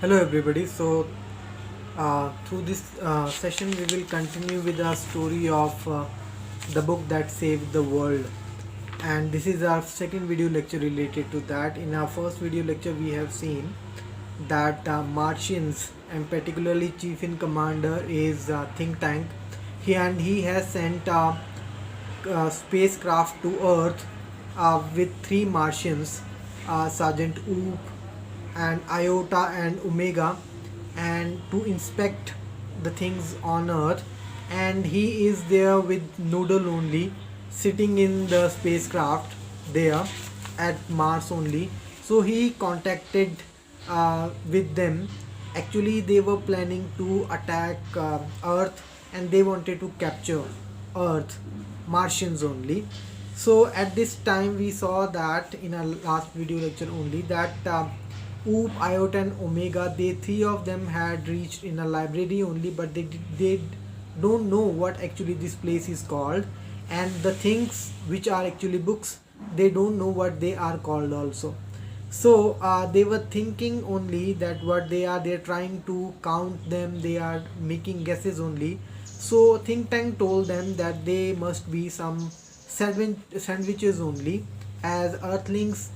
Hello everybody. Through this session we will continue with our story of the book that saved the world, and this is our second video lecture related to that. In our first video lecture we have seen that Martians, and particularly chief in commander is think tank. He has sent spacecraft to Earth with three Martians, Sergeant Oop and Iota and Omega, and to inspect the things on Earth. And he is there with Noodle only, sitting in the spacecraft there at Mars only. So he contacted with them. Actually, they were planning to attack Earth, and they wanted to capture Earth, Martians only. So at this time we saw that in our last video lecture only that Oop, Iota and Omega, they three of them had reached in a library only, but they don't know what actually this place is called, and the things which are actually books, they don't know what they are called also. So they were thinking only that what they're trying to count them, they are making guesses only. So think tank told them that they must be some sandwiches only, as earthlings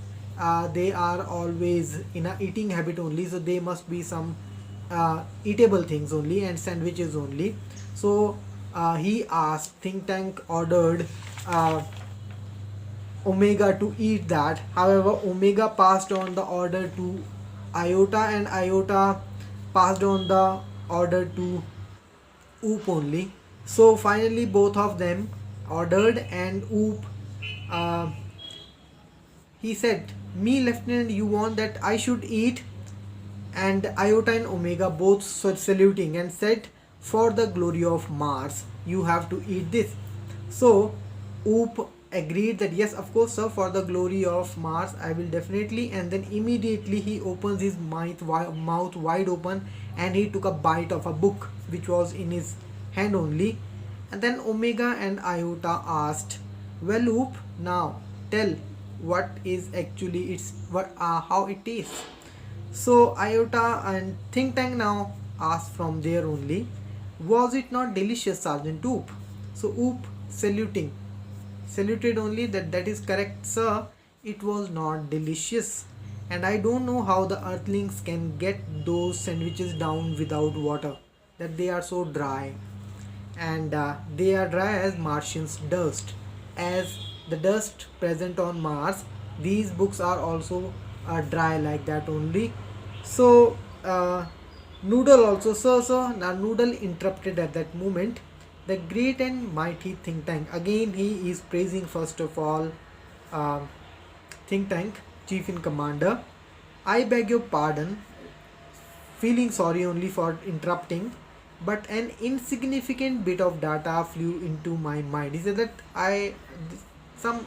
they are always in a eating habit only, so they must be some eatable things only and sandwiches only. So he asked, think tank ordered Omega to eat that. However, Omega passed on the order to Iota, and Iota passed on the order to Oop only. So finally both of them ordered, and Oop uh, he said, "Me, Lieutenant, you want that I should eat?" And Iota and Omega both saluting and said, "For the glory of Mars, you have to eat this." So Oop agreed that yes, of course sir, for the glory of Mars I will definitely. And then immediately he opens his mouth wide open, and he took a bite of a book which was in his hand only. And then Omega and Iota asked, "Well Oop, now tell what is actually it's what how it is." So Iota and think tank now asked from there only, "Was it not delicious, Sergeant Oop?" So Oop saluted only that that is correct sir, it was not delicious, and I don't know how the earthlings can get those sandwiches down without water, that they are so dry. And they are dry as Martians dust, as the dust present on Mars, these books are also dry like that only. So Noodle also, sir, now Noodle interrupted at that moment. The great and mighty think tank, again he is praising first of all uh, think tank chief in commander. "I beg your pardon, feeling sorry only for interrupting, but an insignificant bit of data flew into my mind." He said that some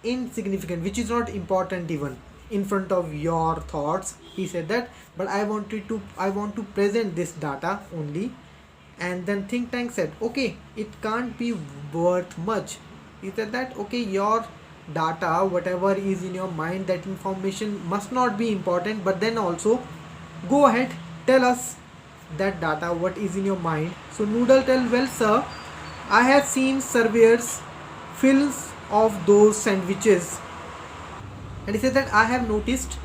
insignificant, which is not important even in front of your thoughts, he said that, but I want to present this data only. And then think tank said, "Okay, it can't be worth much." He said that, "Okay, your data, whatever is in your mind, that information must not be important, but then also go ahead, tell us that data, what is in your mind." So Noodle tell, "Well sir, I have seen surveyors films of those sandwiches, and he said that I have noticed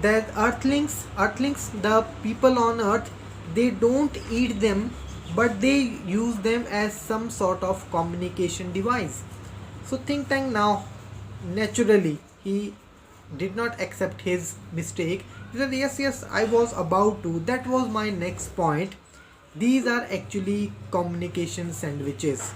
that earthlings, the people on Earth, they don't eat them, but they use them as some sort of communication device." So think tank now, naturally he did not accept his mistake. He said, yes, I was about to, that was my next point. These are actually communication sandwiches.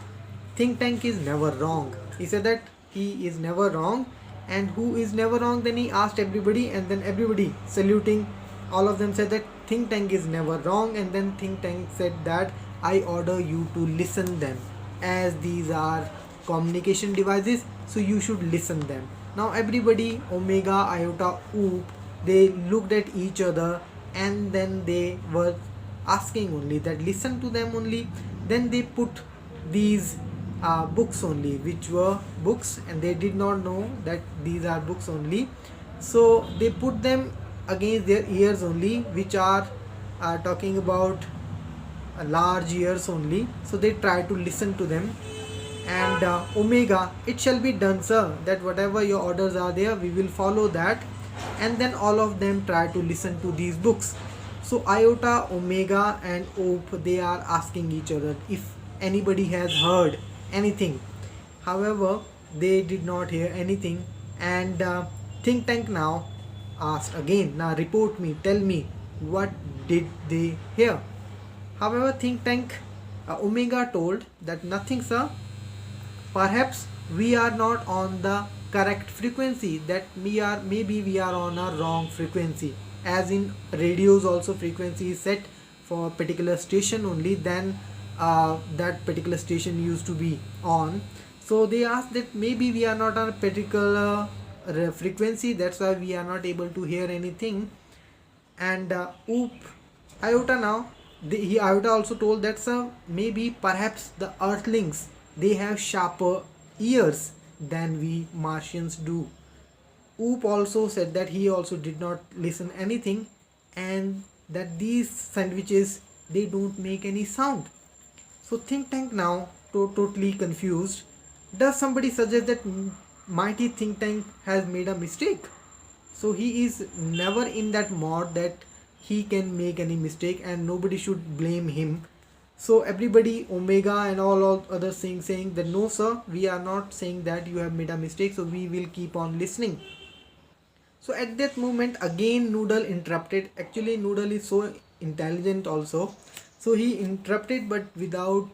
Think tank is never wrong. He said that he is never wrong. And who is never wrong? Then he asked everybody, and then everybody saluting, all of them said that think tank is never wrong. And then think tank said that I order you to listen them, as these are communication devices, so you should listen them. Now everybody, Omega, Iota, Oop, they looked at each other, and then they were asking only that listen to them only. Then they put these books only, which were books, and they did not know that these are books only. So they put them against their ears only, which are talking about large ears only, so they try to listen to them. And Omega, it shall be done, sir, that whatever your orders are there, we will follow that. And then all of them try to listen to these books. So Iota, Omega and Ope, they are asking each other if anybody has heard anything. However, they did not hear anything. And Think Tank now asked again, now report me, tell me, what did they hear? However, Think Tank Omega told that nothing, sir. Perhaps we are not on the correct frequency, that maybe we are on a wrong frequency. As in radios also, frequency is set for a particular station only, then that particular station used to be on. So they asked that maybe we are not on a particular frequency, that's why we are not able to hear anything. And Iota now, Iota also told that, sir, maybe perhaps the earthlings, they have sharper ears than we Martians do. Oop also said that he also did not listen anything, and that these sandwiches, they don't make any sound. So Think Tank now totally confused. Does somebody suggest that mighty Think Tank has made a mistake? So he is never in that mode that he can make any mistake and nobody should blame him. So everybody, Omega and all other saying that no sir, we are not saying that you have made a mistake, so we will keep on listening. So at that moment again Noodle interrupted. Actually Noodle is so intelligent also, so he interrupted but without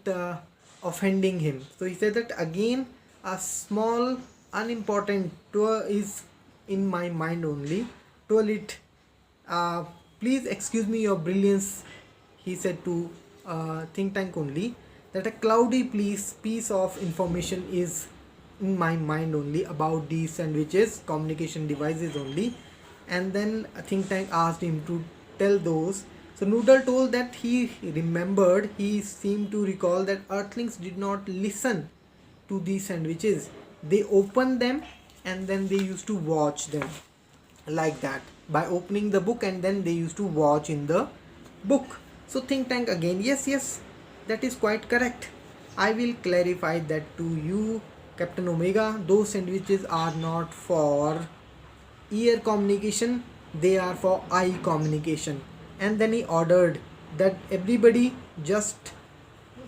offending him. So he said that again a small unimportant tour is in my mind only. Told it, please excuse me your brilliance, he said to Think Tank only, that a cloudy piece of information is in my mind only about these sandwiches, communication devices only. And then Think Tank asked him to tell those. So Noodle told that he remembered, he seemed to recall that earthlings did not listen to these sandwiches. They opened them and then they used to watch them like that, by opening the book, and then they used to watch in the book. So Think Tank again, yes, that is quite correct. I will clarify that to you, Captain Omega. Those sandwiches are not for ear communication, they are for eye communication. And then he ordered that everybody just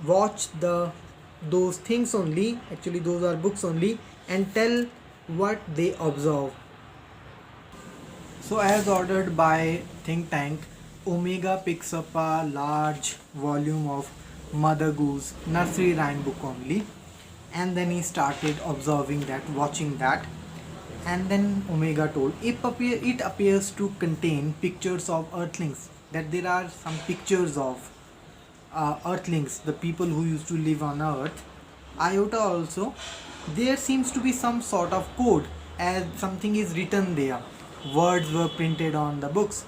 watch those things only, actually those are books only, and tell what they observe. So as ordered by Think Tank, Omega picks up a large volume of Mother Goose nursery rhyme book only, and then he started observing that, watching that. And then Omega told, it appears to contain pictures of earthlings, that there are some pictures of earthlings, the people who used to live on earth. Iota also, there seems to be some sort of code, as something is written there, words were printed on the books,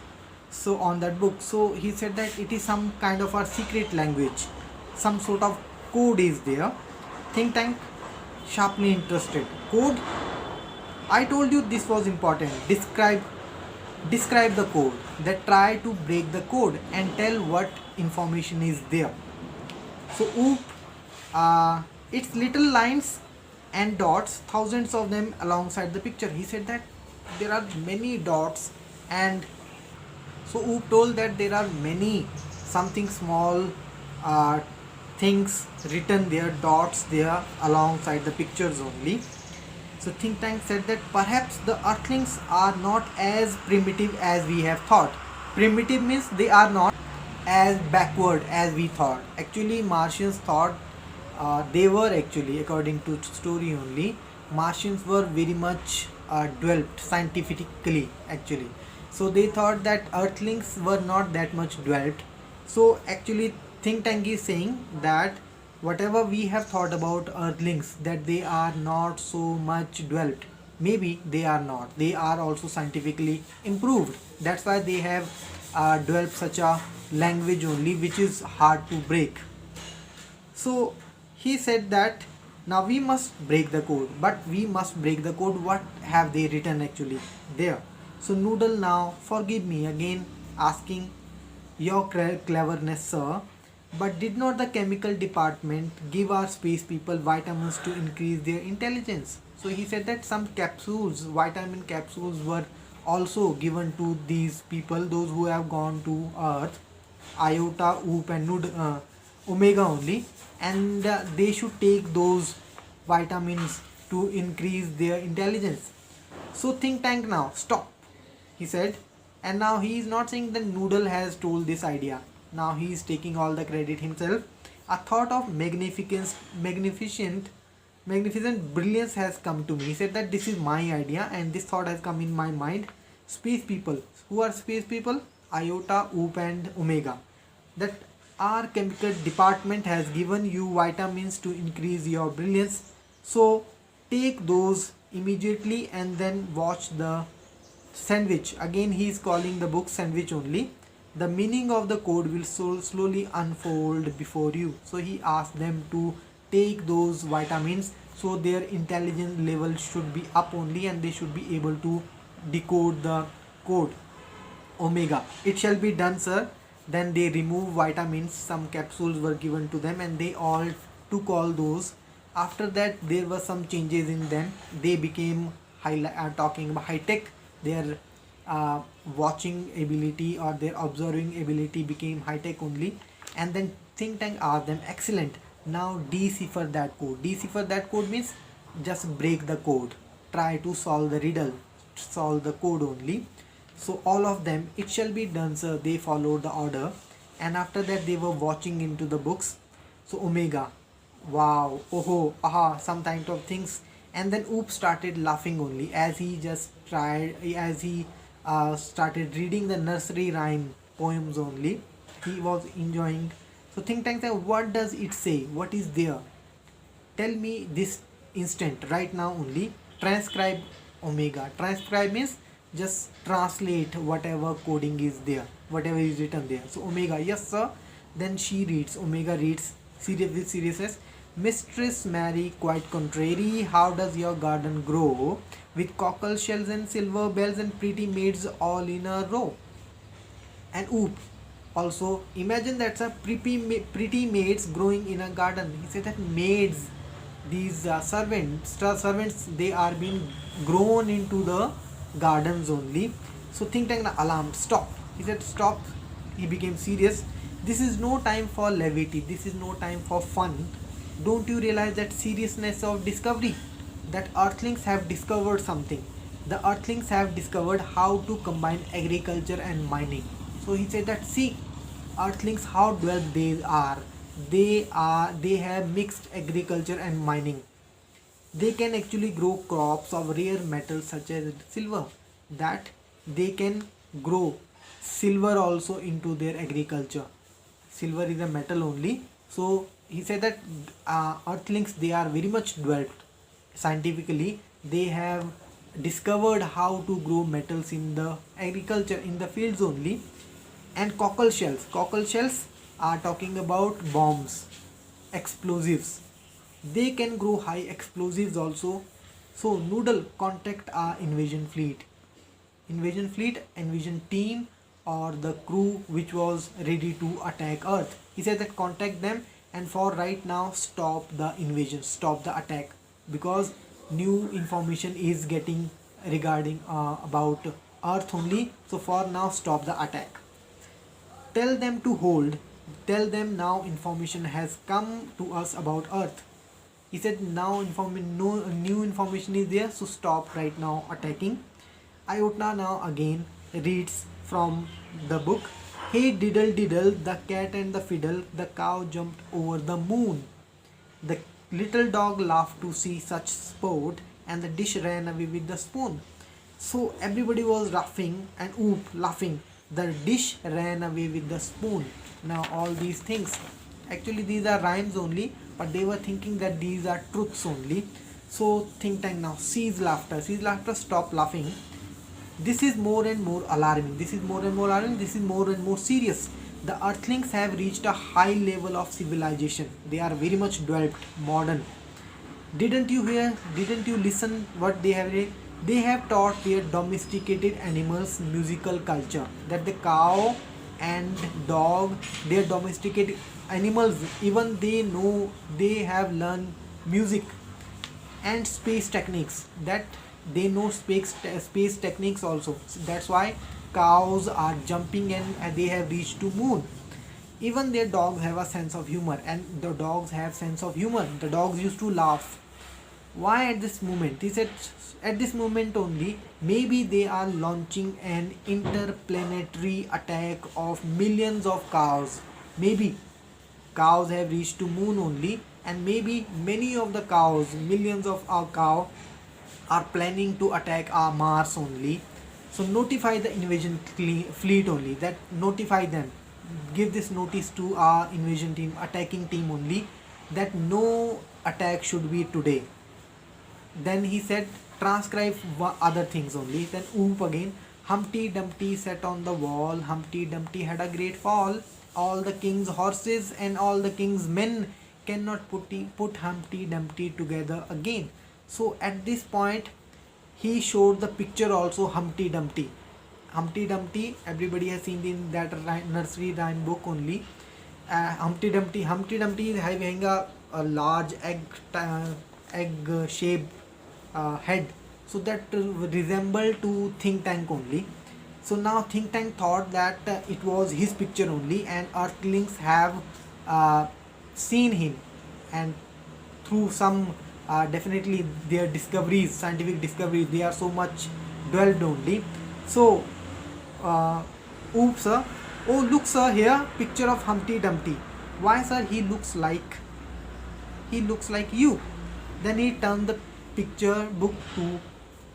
so on that book. So he said that it is some kind of a secret language, some sort of code is there. Think Tank sharply interested. Code? I told you this was important. Describe the code. That try to break the code and tell what information is there. So Oop, it's little lines and dots, thousands of them alongside the picture. He said that there are many dots, and so Oop told that there are many something small things written there, dots there alongside the pictures only. So Think Tank said that perhaps the earthlings are not as primitive as we have thought. Primitive means they are not as backward as we thought. Actually Martians thought they were, actually according to story only, Martians were very much developed scientifically actually. So they thought that earthlings were not that much developed. So actually Think Tank is saying that whatever we have thought about earthlings, that they are not so much developed, maybe they are not, they are also scientifically improved. That's why they have developed such a language only, which is hard to break. So he said that now we must break the code, but we must break the code, what have they written actually there. So Noodle now, forgive me again asking, Your cleverness, sir. But did not the chemical department give our space people vitamins to increase their intelligence? So he said that some capsules, vitamin capsules, were also given to these people, those who have gone to Earth, iota, oop, and omega only, and they should take those vitamins to increase their intelligence. So think tank now, stop, he said. And now he is not saying that Noodle has told this idea. Now he is taking all the credit himself. A thought of magnificent brilliance has come to me. He said that this is my idea and this thought has come in my mind. Space people. Who are space people? Iota, Oop, and Omega. That our chemical department has given you vitamins to increase your brilliance. So take those immediately and then watch the sandwich. Again he is calling the book sandwich only. The meaning of the code will slowly unfold before you. So he asked them to take those vitamins, so their intelligence level should be up only and they should be able to decode the code. Omega, it shall be done, sir. Then they remove vitamins, some capsules were given to them and they all took all those. After that there were some changes in them. They became talking about high tech. Their watching ability or their observing ability became high tech only. And then think tank asked them, excellent, now decipher that code. Decipher that code means just break the code, try to solve the riddle, solve the code only. So all of them, it shall be done, sir. They followed the order, and after that they were watching into the books. So Omega, wow, oh, aha, some kind of things. And then Oop started laughing only as he just tried, as he started reading the nursery rhyme poems only. He was enjoying. So think tank said, what does it say? What is there? Tell me this instant, right now only. Transcribe, Omega. Transcribe means just translate whatever coding is there, whatever is written there. So Omega, yes sir. Then she reads, Omega reads serious with seriousness. Mistress Mary, quite contrary, how does your garden grow with cockle shells and silver bells and pretty maids all in a row? And Oop, also imagine that's a pretty maids growing in a garden. He said that maids, these servants, they are being grown into the gardens only. So think tank the alarm, stop. He said stop. He became serious. This is no time for levity, this is no time for fun. Don't you realize that seriousness of discovery, that earthlings have discovered something. The earthlings have discovered how to combine agriculture and mining. So he said that, see, earthlings, how developed they have mixed agriculture and mining. They can actually grow crops of rare metals such as silver, that they can grow silver also into their agriculture. Silver is a metal only. So he said that earthlings, they are very much developed scientifically. They have discovered how to grow metals in the agriculture, in the fields only. And cockle shells are talking about bombs, explosives. They can grow high explosives also. So Noodle, contact our invasion fleet, invasion team, or the crew which was ready to attack Earth. He said that contact them, and for right now stop the invasion, stop the attack, because new information is getting regarding about Earth only. So for now stop the attack. Tell them to hold, tell them now information has come to us about Earth. He said now no new information is there, so stop right now attacking. Iota now again reads from the book. Hey diddle diddle, the cat and the fiddle, the cow jumped over the moon. The little dog laughed to see such sport, and the dish ran away with the spoon. So everybody was laughing, and Oop laughing. The dish ran away with the spoon. Now all these things, actually these are rhymes only, but they were thinking that these are truths only. So think tank now, cease laughter, stop laughing. This is more and more alarming. This is more and more serious. The earthlings have reached a high level of civilization. They are very much developed, modern. Didn't you hear? Didn't you listen what they have read? They have taught their domesticated animals musical culture. That the cow and dog, their domesticated animals, even they know, they have learned music and space techniques, that they know space techniques also. So that's why cows are jumping and they have reached to moon. Even their dogs have a sense of humor, and the dogs have sense of humor. The dogs used to laugh. Why at this moment? He said at this moment only, maybe they are launching an interplanetary attack of millions of cows. Maybe cows have reached to moon only, and maybe many of the cows, millions of our cow, are planning to attack our Mars only. So notify the invasion fleet only, that notify them, give this notice to our invasion team, attacking team only, that no attack should be today. Then he said transcribe other things only. Then oop again. Humpty Dumpty sat on the wall. Humpty Dumpty had a great fall. All the king's horses and all the king's men cannot put Humpty Dumpty together again. So at this point, he showed the picture also, Humpty Dumpty. Humpty Dumpty, everybody has seen in that nursery rhyme book only. Humpty Dumpty is having a large egg shaped head, so that resemble to think tank only. So now think tank thought that it was his picture only, and earthlings have seen him, and through some definitely their discoveries, scientific discoveries, they are so much dwelled only. So oops sir, oh look sir, here picture of Humpty Dumpty. Why sir, he looks like you. Then he turned the picture book to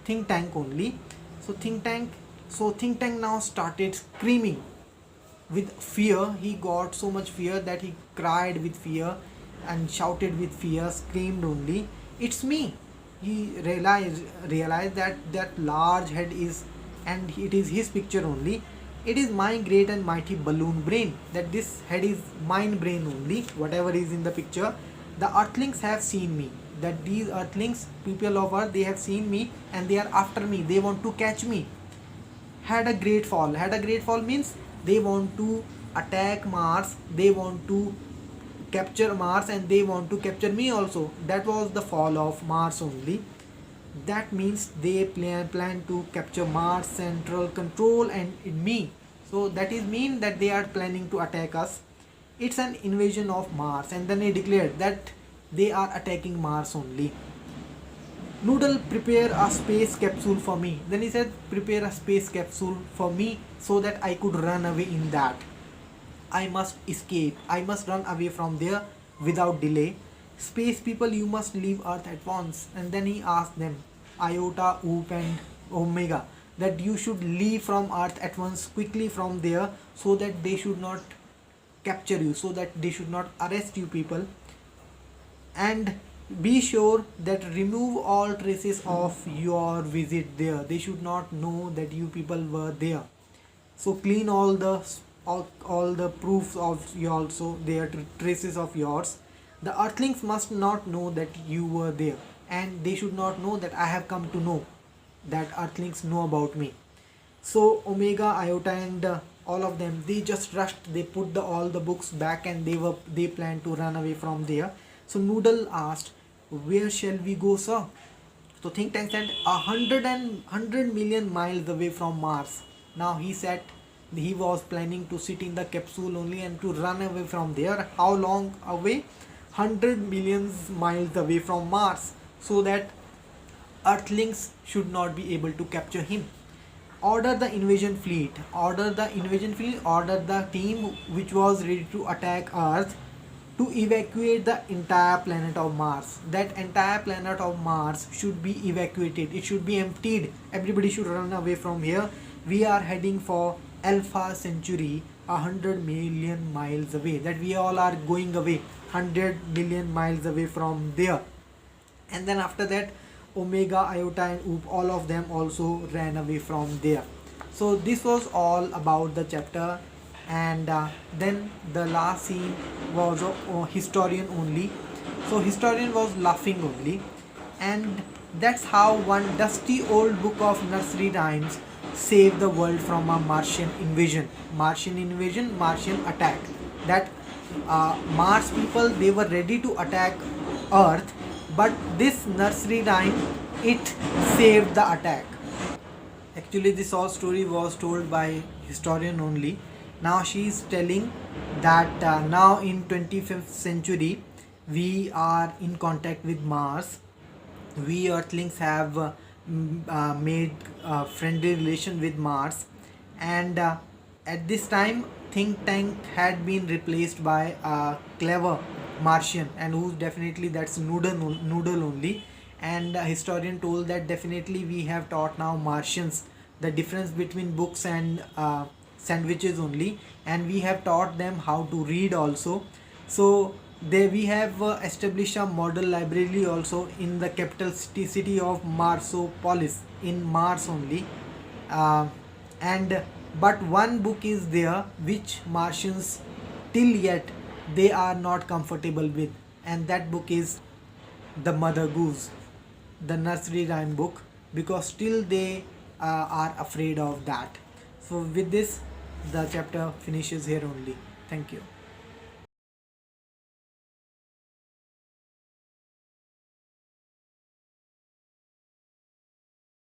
think tank only. So think tank now started screaming with fear. He got so much fear that he cried with fear and shouted with fear, screamed only, it's me. He realized that large head is, and it is his picture only. It is my great and mighty balloon brain, that this head is mine brain only, whatever is in the picture. The earthlings have seen me, that these earthlings, people of earth, they have seen me and they are after me, they want to catch me. Had a great fall means they want to attack Mars, they want to capture Mars, and they want to capture me also. That was the fall of Mars only. That means they plan to capture Mars central control and me. So that is mean that they are planning to attack us. It's an invasion of Mars. And then he declared that they are attacking Mars only. Noodle, prepare a space capsule for me. Then he said, prepare a space capsule for me so that I could run away in that. I must escape. I must run away from there without delay. Space people, you must leave Earth at once. And then he asked them, Iota, Oop and Omega, that you should leave from Earth at once, quickly from there, so that they should not capture you, so that they should not arrest you people. And be sure that remove all traces of your visit there. They should not know that you people were there. So clean all the proofs of you, also their traces of yours. The earthlings must not know that you were there, and they should not know that I have come to know that earthlings know about me. So Omega, Iota and all of them, they just rushed, they put all the books back, and they planned to run away from there. So Noodle asked, where shall we go, sir? So think tank said 100 million miles away from Mars. Now he said he was planning to sit in the capsule only and to run away from there. How long away? 100 million miles away from Mars, so that earthlings should not be able to capture him. Order the invasion fleet. Order the team which was ready to attack Earth to evacuate the entire planet of Mars. That entire planet of Mars should be evacuated. It should be emptied. Everybody should run away from here. We are heading for Alpha Centauri, 100 million miles away. That we all are going away, 100 million miles away from there. And then after that, Omega, Iota and Oop, all of them also ran away from there. So this was all about the chapter. And then the last scene was a historian only. So historian was laughing only. And that's how one dusty old book of nursery rhymes save the world from a Martian invasion. Martian attack. That Mars people, they were ready to attack Earth, but this nursery rhyme, it saved the attack. Actually, this whole story was told by historian only. Now she is telling that now in 25th century we are in contact with Mars. We Earthlings have made friendly relation with Mars, and at this time think tank had been replaced by a clever Martian, and who's definitely that's noodle only. And a historian told that definitely we have taught now Martians the difference between books and sandwiches only, and we have taught them how to read also. So there we have established a model library also in the capital city of Marsopolis, in Mars only. uh, and but one book is there which Martians till yet they are not comfortable with, and that book is the Mother Goose, the nursery rhyme book, because still they are afraid of that. So with this, the chapter finishes here only. Thank you.